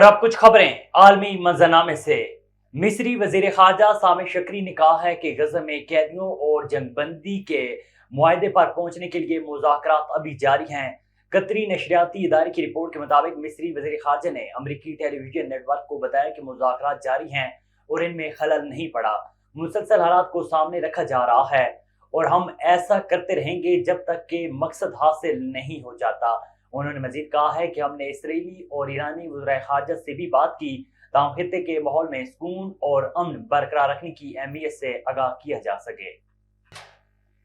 اور اب کچھ خبریں عالمی منظرنامے سے۔ مصری وزیر خارجہ سامح شکری نے کہا ہے کہ غزہ میں قیدیوں اور جنگ بندی کے معاہدے پر پہنچنے کے لیے مذاکرات ابھی جاری ہیں۔ قطری نشریاتی ادارے کی رپورٹ کے مطابق مصری وزیر خارجہ نے امریکی ٹیلی ویژن نیٹ ورک کو بتایا کہ مذاکرات جاری ہیں اور ان میں خلل نہیں پڑا۔ مسلسل حالات کو سامنے رکھا جا رہا ہے اور ہم ایسا کرتے رہیں گے جب تک کہ مقصد حاصل نہیں ہو جاتا۔ انہوں نے مزید کہا ہے کہ ہم نے اسرائیلی اور ایرانی وزرائے خارجہ سے بھی بات کی تاکہ خطے کے ماحول میں سکون اور امن برقرار رکھنے کی اہمیت سے آگاہ کیا جا سکے۔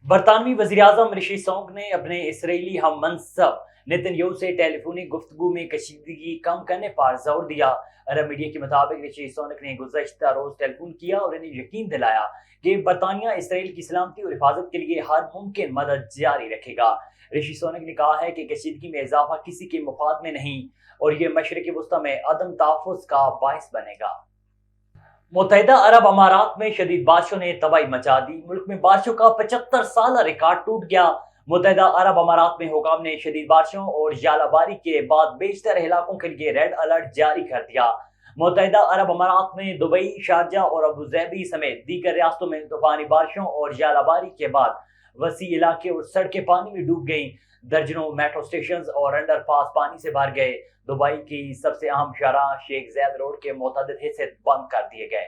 برطانوی وزیر اعظم رشی سناک نے اپنے اسرائیلی ہم منصب نیتن یاہو سے ٹیلی فونک گفتگو میں کشیدگی کم کرنے پر زور دیا۔ عرب میڈیا کے مطابق رشی سناک نے گزشتہ روز ٹیلی فون کیا اور انہیں یقین دلایا کہ برطانیہ اسرائیل کی سلامتی اور حفاظت کے لیے ہر ممکن مدد جاری رکھے گا۔ رشی سناک نے کہا ہے کہ کشیدگی میں اضافہ کسی کے مفاد میں نہیں اور یہ مشرق وسطی میں عدم تحفظ کا باعث بنے گا۔ متحدہ عرب امارات میں شدید بارشوں نے تباہی مچا دی۔ ملک میں بارشوں کا 75 سالہ ریکارڈ ٹوٹ گیا۔ متحدہ عرب امارات میں حکام نے شدید بارشوں اور ژالہ باری کے بعد بیشتر علاقوں کے لیے ریڈ الرٹ جاری کر دیا۔ متحدہ عرب امارات میں دبئی، شارجہ اور ابوظہبی سمیت دیگر ریاستوں میں طوفانی بارشوں اور ژالہ باری کے بعد وسیع علاقے اور سڑکیں پانی میں ڈوب گئیں۔ درجنوں میٹرو اسٹیشنز اور انڈر پاس پانی سے بھر گئے۔ دبئی کی سب سے اہم شاہراہ شیخ زاید روڈ کے متعدد حصے بند کر دیے گئے۔